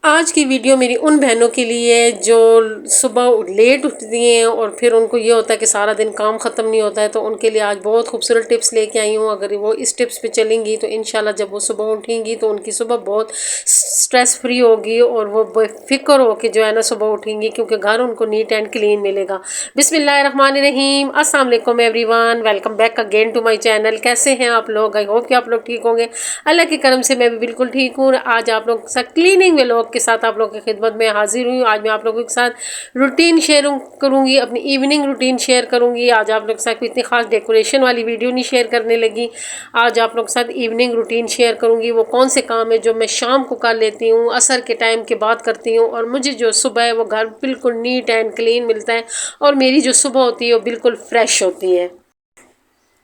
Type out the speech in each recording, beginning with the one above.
आज की वीडियो मेरी उन बहनों के लिए जो सुबह लेट उठती हैं और फिर उनको ये होता है कि सारा दिन काम ख़त्म नहीं होता है, तो उनके लिए आज बहुत खूबसूरत टिप्स लेके आई हूँ। अगर वो इस टिप्स पे चलेंगी तो इंशाल्लाह जब वो सुबह उठेंगी तो उनकी सुबह बहुत स्ट्रेस फ्री होगी और वो बेफिक्र हो के जो है ना सुबह उठेंगी, क्योंकि घर उनको नीट एंड क्लीन मिलेगा। बिस्मिल्लाहिर्रहमानिर्रहीम, अस्सलाम वालेकुम everyone, welcome back again to my channel. कैसे हैं आप लोग? आई होप कि आप लोग ठीक होंगे। अल्लाह की करम से मैं भी बिल्कुल ठीक हूँ। आज आप लोग के साथ क्लीनिंग व्लॉग के साथ आप लोगों की खिदमत में हाजिर हुई हूँ। आज मैं आप लोगों के साथ रूटीन शेयर करूँगी, अपनी इवनिंग रूटीन शेयर करूँगी। आज आप लोग के साथ इतनी खास डेकोरेशन वाली वीडियो नहीं शेयर करने लगी। आज आप लोग के साथ इवनिंग रूटीन शेयर करूँगी। वो कौन से काम है जो मैं शाम को कर लेती हूँ, असर के टाइम के बाद करती हूँ, और मुझे जो सुबह है वो घर बिल्कुल नीट एंड क्लीन मिलता है और मेरी जो सुबह होती है वो बिल्कुल फ्रेश होती है।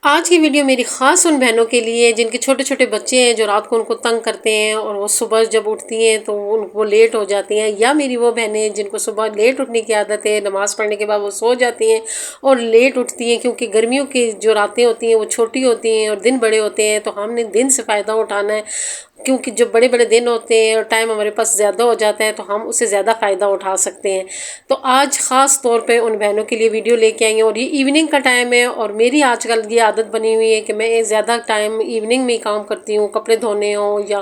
आज की वीडियो मेरी ख़ास उन बहनों के लिए जिनके छोटे छोटे बच्चे हैं, जो रात को उनको तंग करते हैं और वो सुबह जब उठती हैं तो उनको लेट हो जाती हैं, या मेरी वो बहनें जिनको सुबह लेट उठने की आदत है, नमाज़ पढ़ने के बाद वो सो जाती हैं और लेट उठती हैं, क्योंकि गर्मियों की जो रातें होती हैं वो छोटी होती हैं और दिन बड़े होते हैं। तो हमने दिन से फ़ायदा उठाना है, क्योंकि जब बड़े बड़े दिन होते हैं और टाइम हमारे पास ज़्यादा हो जाता है तो हम उससे ज़्यादा फ़ायदा उठा सकते हैं। तो आज ख़ास तौर पे उन बहनों के लिए वीडियो लेके आई हूँ, और ये इवनिंग का टाइम है और मेरी आजकल ये आदत बनी हुई है कि मैं ज़्यादा टाइम इवनिंग में ही काम करती हूँ, कपड़े धोने हो या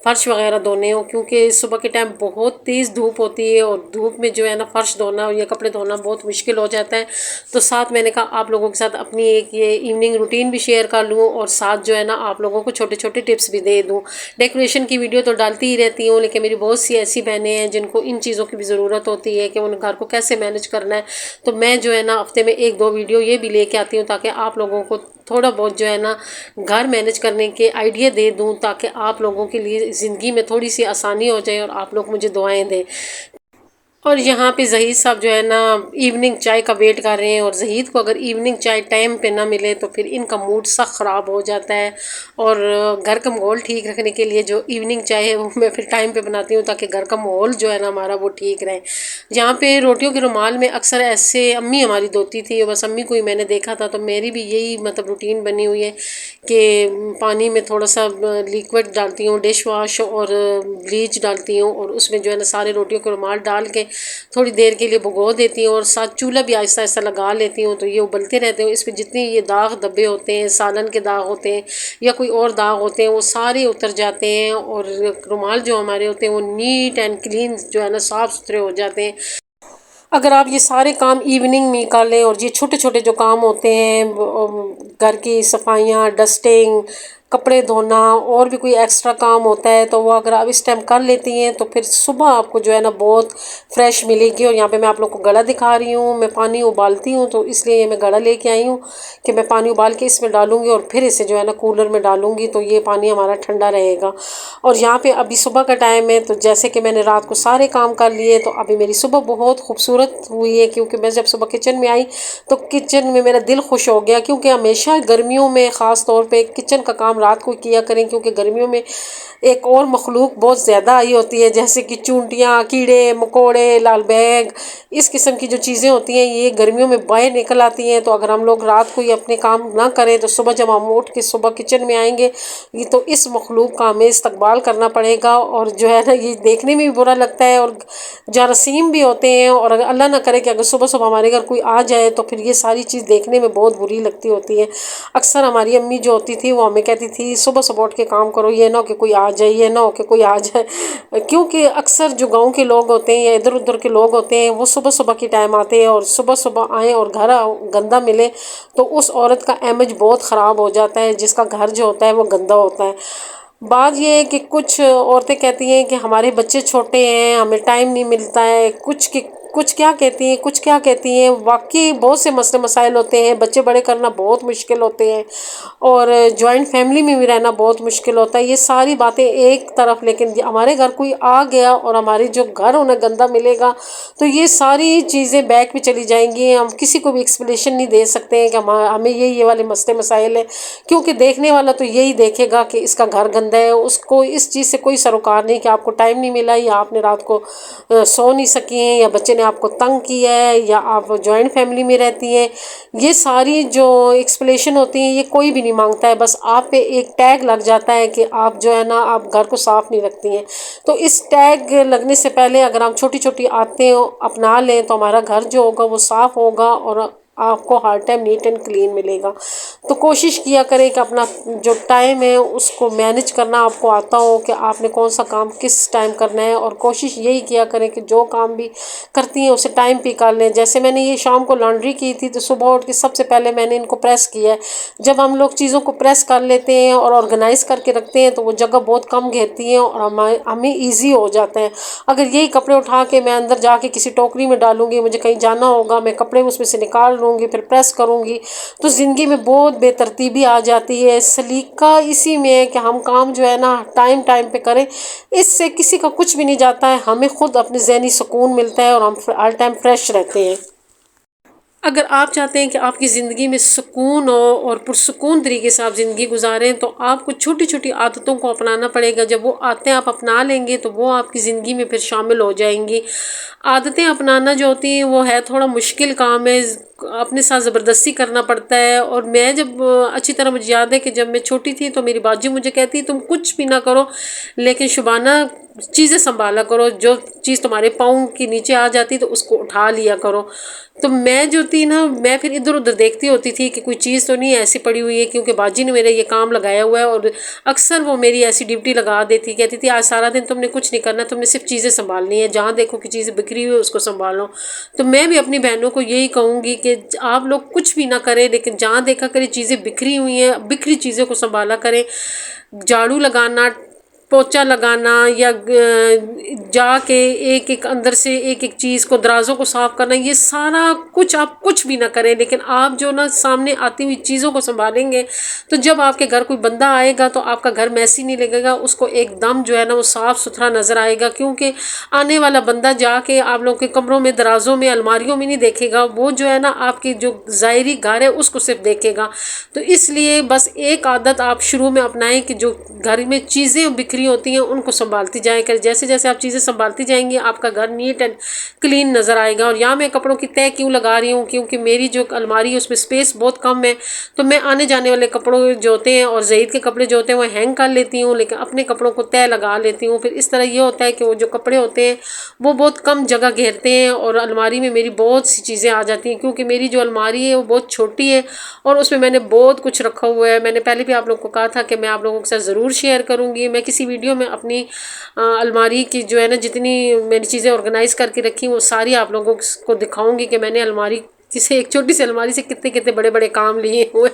फ़र्श वगैरह धोने हो, क्योंकि सुबह के टाइम बहुत तेज़ धूप होती है और धूप में जो है ना फ़र्श धोना और या कपड़े धोना बहुत मुश्किल हो जाता है। तो साथ मैंने कहा आप लोगों के साथ अपनी एक ये इवनिंग रूटीन भी शेयर कर लूँ और साथ जो है ना आप लोगों को छोटे छोटे टिप्स भी दे दूँ। डेकोरेशन की वीडियो तो डालती ही रहती हूँ, लेकिन मेरी बहुत सी ऐसी बहनें हैं जिनको इन चीज़ों की भी ज़रूरत होती है कि उन घर को कैसे मैनेज करना है। तो मैं जो है ना हफ्ते में एक दो वीडियो ये भी लेके आती हूँ ताकि आप लोगों को थोड़ा बहुत जो है ना घर मैनेज करने के आइडिया दे दूँ, ताकि आप लोगों के लिए ज़िंदगी में थोड़ी सी आसानी हो जाए और आप लोग मुझे दुआएं दें। और यहाँ पे जहीद साहब जो है ना इवनिंग चाय का वेट कर रहे हैं, और जहीद को अगर इवनिंग चाय टाइम पे ना मिले तो फिर इनका मूड सख्त ख़राब हो जाता है। और घर का माहौल ठीक रखने के लिए जो इवनिंग चाय है वो मैं फिर टाइम पे बनाती हूँ, ताकि घर का माहौल जो है ना हमारा वो ठीक रहे। यहाँ पे रोटियों के रुमाल में अक्सर ऐसे अम्मी हमारी धोती थी, बस अम्मी को ही मैंने देखा था, तो मेरी भी यही मतलब रूटीन बनी हुई है कि पानी में थोड़ा सा लिक्विड डालती हूँ, डिश वॉश और ब्लीच डालती हूँ, और उसमें जो है ना सारे रोटियों के रुमाल डाल के थोड़ी देर के लिए भिगो देती हूँ, और साथ चूल्हा भी आहिस्ता आहिस्ता लगा लेती हूँ, तो ये उबलते रहते हैं। इस पर जितने ये दाग धब्बे होते हैं, सालन के दाग होते हैं या कोई और दाग होते हैं, वो सारे उतर जाते हैं, और रुमाल जो हमारे होते हैं वो नीट एंड क्लीन जो है ना साफ़ सुथरे हो जाते हैं। अगर आप ये सारे काम इवनिंग में कर लें, और ये छोटे छोटे जो काम होते हैं घर की सफाइयाँ, डस्टिंग, कपड़े धोना, और भी कोई एक्स्ट्रा काम होता है, तो वो अगर आप इस टाइम कर लेती हैं तो फिर सुबह आपको जो है ना बहुत फ्रेश मिलेगी। और यहाँ पे मैं आप लोग को गला दिखा रही हूँ, मैं पानी उबालती हूँ तो इसलिए मैं गला लेके आई हूँ कि मैं पानी उबाल के इसमें डालूँगी और फिर इसे जो है ना कूलर में डालूँगी, तो ये पानी हमारा ठंडा रहेगा। और यहाँ पे अभी सुबह का टाइम है, तो जैसे कि मैंने रात को सारे काम कर लिए, तो अभी मेरी सुबह बहुत खूबसूरत हुई है, क्योंकि मैं जब सुबह किचन में आई तो किचन में मेरा दिल खुश हो गया, क्योंकि हमेशा गर्मियों में ख़ास तौर पे किचन का काम रात को किया करें, क्योंकि गर्मियों में एक और मखलूक बहुत ज़्यादा आई होती है, जैसे कि चूंटियाँ, कीड़े मकोड़े, लाल बैग, इस किस्म की जो चीज़ें होती हैं ये गर्मियों में बाहर निकल आती हैं। तो अगर हम लोग रात को ही अपने काम ना करें तो सुबह जब हम उठ के सुबह किचन में आएंगे ये तो इस मखलूक का हमें इस्तकबाल करना पड़ेगा, और जो है ना ये देखने में भी बुरा लगता है और जरासीम भी होते हैं। और अगर अल्लाह ना करे कि अगर सुबह सुबह हमारे घर कोई आ जाए तो फिर ये सारी चीज़ देखने में बहुत बुरी लगती होती है। अक्सर हमारी अम्मी जो होती थी वो हमें कहती थी सुबह सुबह उठ के काम करो, ये ना हो कि कोई आ जाए, ये ना हो कि कोई आ जाए, क्योंकि अक्सर जो गांव के लोग होते हैं या इधर उधर के लोग होते हैं वो सुबह सुबह के टाइम आते हैं, और सुबह सुबह आएँ और घर गंदा मिले तो उस औरत का इमेज बहुत ख़राब हो जाता है, जिसका घर जो होता है वो गंदा होता है। बात ये है कि कुछ औरतें कहती हैं कि हमारे बच्चे छोटे हैं, हमें टाइम नहीं मिलता है, कुछ क्या कहती हैं, कुछ क्या कहती हैं। वाकई बहुत से मसले मसाइल होते हैं, बच्चे बड़े करना बहुत मुश्किल होते हैं, और जॉइंट फैमिली में भी रहना बहुत मुश्किल होता है। ये सारी बातें एक तरफ, लेकिन हमारे घर कोई आ गया और हमारे जो घर उन्हें गंदा मिलेगा तो ये सारी चीज़ें बैक में चली जाएंगी। हम किसी को भी एक्सप्लेनेशन नहीं दे सकते हैं कि हमें ये वाले मसले मसाइल हैं, क्योंकि देखने वाला तो यही देखेगा कि इसका घर गंदा है, उसको इस चीज़ से कोई सरोकार नहीं कि आपको टाइम नहीं मिला या आपने रात को सो नहीं सकी हैं या बच्चे ने आपको तंग किया है या आप जॉइंट फैमिली में रहती हैं, ये सारी जो एक्सप्लेनेशन होती हैं ये कोई भी नहीं मांगता है। बस आप पे एक टैग लग जाता है कि आप जो है ना आप घर को साफ़ नहीं रखती हैं। तो इस टैग लगने से पहले अगर हम छोटी छोटी आदतें अपना लें तो हमारा घर जो होगा वो साफ़ होगा और आपको हर टाइम नीट एंड क्लीन मिलेगा। तो कोशिश किया करें कि अपना जो टाइम है उसको मैनेज करना आपको आता हो कि आपने कौन सा काम किस टाइम करना है, और कोशिश यही किया करें कि जो काम भी करती हैं उसे टाइम पे कर लें। जैसे मैंने ये शाम को लॉन्ड्री की थी तो सुबह उठ के सबसे पहले मैंने इनको प्रेस किया है। जब हम लोग चीज़ों को प्रेस कर लेते हैं और ऑर्गेनाइज करके रखते हैं तो वो जगह बहुत कम घेरती हैं और हमें ईजी हो जाता है। अगर यही कपड़े उठा के मैं अंदर जाके किसी टोकरी में डालूंगी, मुझे कहीं जाना होगा, मैं कपड़े उसमें से निकाल लूँगी फिर प्रेस करूँगी, तो ज़िंदगी में बहुत बेतरतीबी आ जाती है। सलीका इसी में है कि हम काम जो है ना टाइम टाइम पे करें, इससे किसी का कुछ भी नहीं जाता है, हमें खुद अपने ज़हनी सुकून मिलता है और हम हर टाइम फ्रेश रहते हैं। अगर आप चाहते हैं कि आपकी ज़िंदगी में सुकून हो और पुरसुकून तरीके से आप ज़िंदगी गुजारें तो आपको छोटी छोटी आदतों को अपनाना पड़ेगा। जब वो आदतें आप अपना लेंगे तो वो आपकी ज़िंदगी में फिर शामिल हो जाएंगी। आदतें अपनाना जो होती हैं वो है थोड़ा मुश्किल काम है, अपने साथ ज़बरदस्ती करना पड़ता है। और मैं जब अच्छी तरह मुझे याद है कि जब मैं छोटी थी तो मेरी बाजू मुझे कहती तुम कुछ भी ना करो लेकिन शुबाना चीज़ें संभाला करो, जो चीज़ तुम्हारे पाँव के नीचे आ जाती तो उसको उठा लिया करो। तो मैं जो थी ना मैं फिर इधर उधर देखती होती थी कि कोई चीज़ तो नहीं ऐसी पड़ी हुई है, क्योंकि बाजी ने मेरा ये काम लगाया हुआ है। और अक्सर वो मेरी ऐसी ड्यूटी लगा देती, कहती थी आज सारा दिन तुमने कुछ नहीं करना, तुमने सिर्फ चीज़ें संभालनी है, जहाँ देखो कि चीज़ें बिखरी हुई है उसको संभालो। तो मैं भी अपनी बहनों को यही कहूँगी कि आप लोग कुछ भी ना करें लेकिन जहाँ देखा करें चीज़ें बिखरी हुई हैं, बिखरी चीज़ों को संभाला करें। झाड़ू लगाना, पोछा लगाना या जाके एक एक अंदर से एक एक चीज़ को दराजों को साफ करना, ये सारा कुछ आप कुछ भी ना करें लेकिन आप जो ना सामने आती हुई चीज़ों को संभालेंगे तो जब आपके घर कोई बंदा आएगा तो आपका घर मैसी नहीं लगेगा, उसको एकदम जो है ना वो साफ़ सुथरा नज़र आएगा। क्योंकि आने वाला बंदा जाके आप लोगों के कमरों में, दराजों में, अलमारियों में नहीं देखेगा, वो जो है ना आपकी जो ज़ाहिरी घर है उसको सिर्फ देखेगा। तो इसलिए बस एक आदत आप शुरू में अपनाएं कि जो घर में चीज़ें बिखरी होती हैं उनको संभालती जाएं कर। जैसे जैसे आप चीज़ें संभालती जाएंगी आपका घर नीट एंड क्लीन नज़र आएगा। और यहाँ मैं कपड़ों की तय क्यों लगा रही हूँ, क्योंकि मेरी जो अलमारी है उसमें स्पेस बहुत कम है, तो मैं आने जाने वाले कपड़ों जो होते हैं और ज़ईद के कपड़े जो होते हैं वो हैंग कर लेती हूँ, लेकिन अपने कपड़ों को तय लगा लेती हूँ। फिर इस तरह ये होता है कि वो जो कपड़े होते हैं वो बहुत कम जगह घेरते हैं और अलमारी में मेरी बहुत सी चीज़ें आ जाती हैं। क्योंकि मेरी जो अलमारी है वो बहुत छोटी है और उसमें मैंने बहुत कुछ रखा हुआ है। मैंने पहले भी आप लोगों को कहा था कि मैं आप लोगों के साथ ज़रूर शेयर करूँगी। मैं किसी वीडियो में अपनी अलमारी की जो है ना जितनी मैंने चीज़ें ऑर्गेनाइज़ करके रखी वो सारी आप लोगों को दिखाऊंगी कि मैंने अलमारी किसी एक छोटी सी अलमारी से कितने कितने बड़े बड़े काम लिए हुए।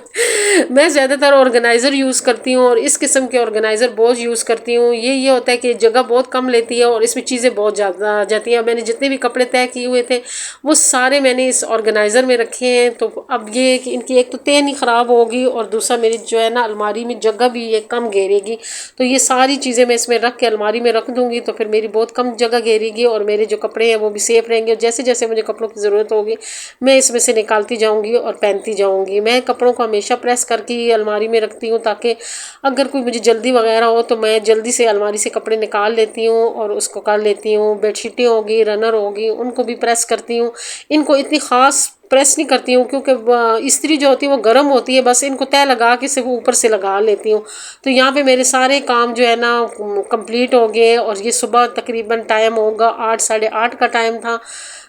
मैं ज़्यादातर ऑर्गेनाइज़र यूज़ करती हूँ और इस किस्म के ऑर्गेनाइज़र बहुत यूज़ करती हूँ। ये होता है कि जगह बहुत कम लेती है और इसमें चीज़ें बहुत ज़्यादा आ जाती हैं। मैंने जितने भी कपड़े तय किए हुए थे वो सारे मैंने इस ऑर्गेनाइज़र में रखे हैं। तो अब ये कि इनकी एक तो तय नहीं ख़राब होगी और दूसरा मेरी जो है ना अलमारी में जगह भी ये कम घेरेगी। तो ये सारी चीज़ें मैं इसमें रख के अलमारी में रख दूँगी तो फिर मेरी बहुत कम जगह घेरेगी और मेरे जो कपड़े हैं वो भी सेफ़ रहेंगे। और जैसे जैसे मुझे कपड़ों की ज़रूरत होगी मैं इसमें से निकालती जाऊंगी और पहनती जाऊंगी। मैं कपड़ों को हमेशा प्रेस करके ही अलमारी में रखती हूँ ताकि अगर कोई मुझे जल्दी वगैरह हो तो मैं जल्दी से अलमारी से कपड़े निकाल लेती हूँ और उसको कर लेती हूँ। बेडशीटें होगी, रनर होगी, उनको भी प्रेस करती हूँ। इनको इतनी ख़ास प्रेस नहीं करती हूँ क्योंकि इस्त्री जो होती है वो गर्म होती है, बस इनको तय लगा के सिर्फ ऊपर से लगा लेती हूँ। तो यहाँ पे मेरे सारे काम जो है ना कंप्लीट हो गए और ये सुबह तकरीबन टाइम होगा 8 साढ़े 8 का टाइम था।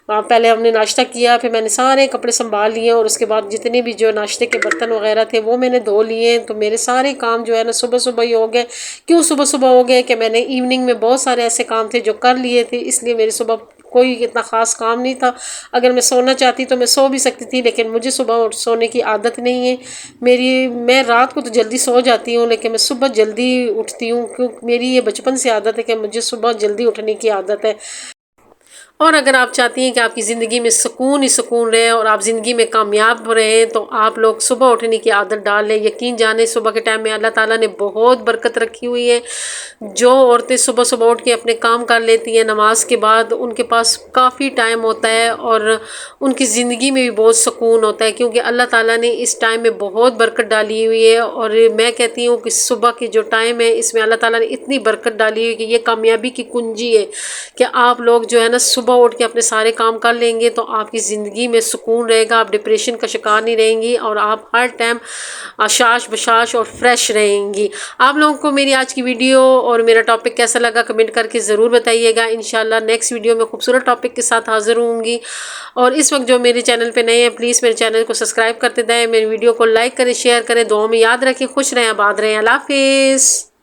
पहले हमने नाश्ता किया, फिर मैंने सारे कपड़े संभाल लिए और उसके बाद जितने भी जो नाश्ते के बर्तन वगैरह थे वो मैंने धो लिए। तो मेरे सारे काम जो है ना सुबह सुबह ही हो गए। क्यों सुबह सुबह हो गए कि मैंने इवनिंग में बहुत सारे ऐसे काम थे जो कर लिए थे, इसलिए मेरे सुबह कोई इतना ख़ास काम नहीं था। अगर मैं सोना चाहती तो मैं सो भी सकती थी, लेकिन मुझे सुबह सोने की आदत नहीं है मैं रात को तो जल्दी सो जाती हूँ लेकिन मैं सुबह जल्दी उठती हूँ क्योंकि मेरी ये बचपन से आदत है कि मुझे सुबह जल्दी उठने की आदत है। और अगर आप चाहती हैं कि आपकी ज़िंदगी में सुकून ही सुकून रहे और आप ज़िंदगी में कामयाब रहें तो आप लोग सुबह उठने की आदत डाल लें। यकीन जाने सुबह के टाइम में अल्लाह ताला ने बहुत बरकत रखी हुई है। जो औरतें सुबह सुबह उठ के अपने काम कर लेती हैं नमाज के बाद, उनके पास काफ़ी टाइम होता है और उनकी ज़िंदगी में भी बहुत सुकून होता है क्योंकि अल्लाह ताला ने इस टाइम में बहुत बरकत डाली हुई है। और मैं कहती हूँ कि सुबह की जो टाइम है इसमें अल्लाह ताला ने इतनी बरकत डाली हुई है कि ये कामयाबी की कुंजी है कि आप लोग जो है ना सुबह सुबह उठ के अपने सारे काम कर लेंगे तो आपकी ज़िंदगी में सुकून रहेगा, आप डिप्रेशन का शिकार नहीं रहेंगी और आप हर टाइम शाश बशाश और फ्रेश रहेंगी। आप लोगों को मेरी आज की वीडियो और मेरा टॉपिक कैसा लगा कमेंट करके ज़रूर बताइएगा। इंशाल्लाह नेक्स्ट वीडियो में खूबसूरत टॉपिक के साथ हाज़िर होंगी। और इस वक्त जो मेरे चैनल पे नए हैं प्लीज़ मेरे चैनल को सब्सक्राइब करते जाएं, मेरी वीडियो को लाइक करें, शेयर करें, दुआओं में याद रखें। खुश रहें, आबाद रहें। अल्लाह हाफिज़।